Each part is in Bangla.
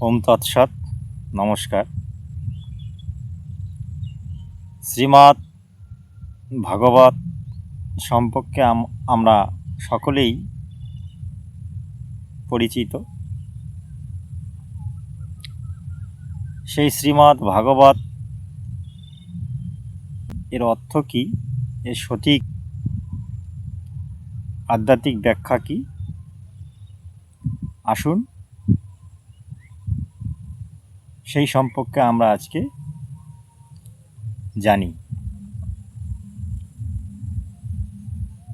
ওম তৎসৎ। নমস্কার। শ্রীমদ্ ভাগবত সম্পর্কে আমরা সকলেই পরিচিত। সেই শ্রীমদ্ ভাগবত এর অর্থ কী, এর সঠিক আধ্যাত্মিক ব্যাখ্যা কী, আসুন সেই সম্পর্কে আমরা আজকে জানি।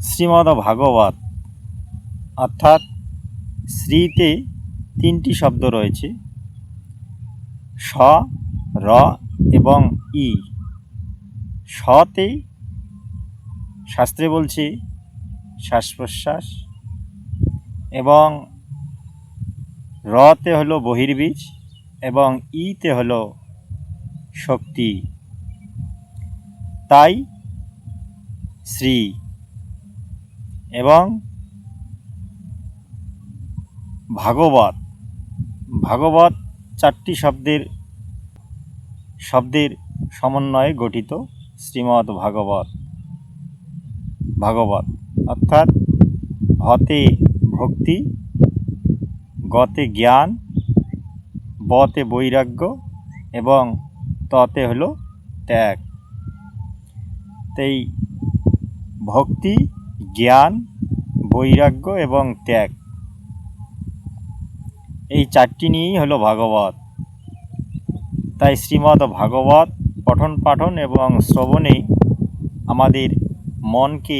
শ্রীমদ্ ভাগবত অর্থাৎ শ্রীতে 3টি শব্দ রয়েছে, স, র এবং ই। সতে শাস্ত্রে বলছে শ্বাস প্রশ্বাস, এবং রতে হলো বহির্বীজ, এবং ইতে হলো শক্তি। তাই শ্রী। এবং ভাগবত, ভাগবত 4টি শব্দের সমন্বয়ে গঠিত। শ্রীমদ্ ভাগবত, ভাগবত অর্থাৎ ভতে ভক্তি, গতে জ্ঞান, বতে বৈরাগ্য এবং ততে হলো ত্যাগ। তাই ভক্তি, জ্ঞান, বৈরাগ্য এবং ত্যাগ, এই 4টি নিয়েই হলো ভাগবত। তাই শ্রীমদ্ ভাগবত পঠন পাঠন এবং শ্রবণে আমাদের মনকে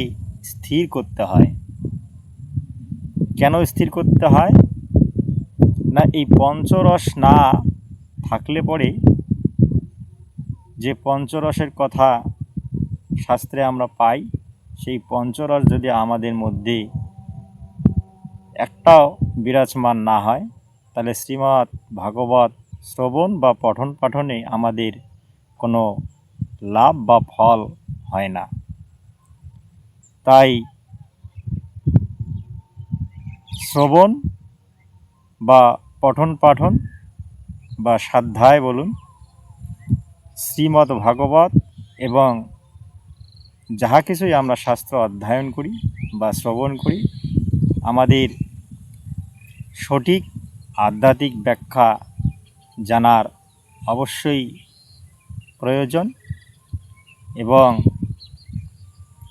স্থির করতে হয়। কেন স্থির করতে হয় না, এই পঞ্চরস না থাকলে পরে, যে পঞ্চরসের কথা শাস্ত্রে আমরা পাই, সেই পঞ্চরস যদি আমাদের মধ্যে একটাও বিরাজমান না হয়, তাহলে শ্রীমদ্ ভাগবত শ্রবণ বা পঠন পাঠনে আমাদের কোনো লাভ বা ফল হয় না। তাই শ্রবণ বা পঠন পাঠন বা স্বাধ্যায় বলুন, শ্রীমদ্ ভাগবত এবং যাহা কিছুই আমরা শাস্ত্র অধ্যয়ন করি বা শ্রবণ করি, আমাদের সঠিক আধ্যাত্মিক ব্যাখ্যা জানার অবশ্যই প্রয়োজন, এবং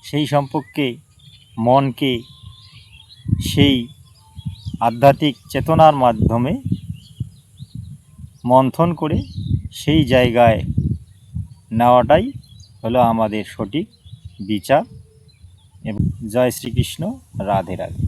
সেই সম্পর্কে মনকে সেই আধ্যাত্মিক চেতনার মাধ্যমে মন্থন করে সেই জায়গায় নেওয়াটাই হলো আমাদের সঠিক বিচার। এবং জয় শ্রীকৃষ্ণ, রাধে রাধে।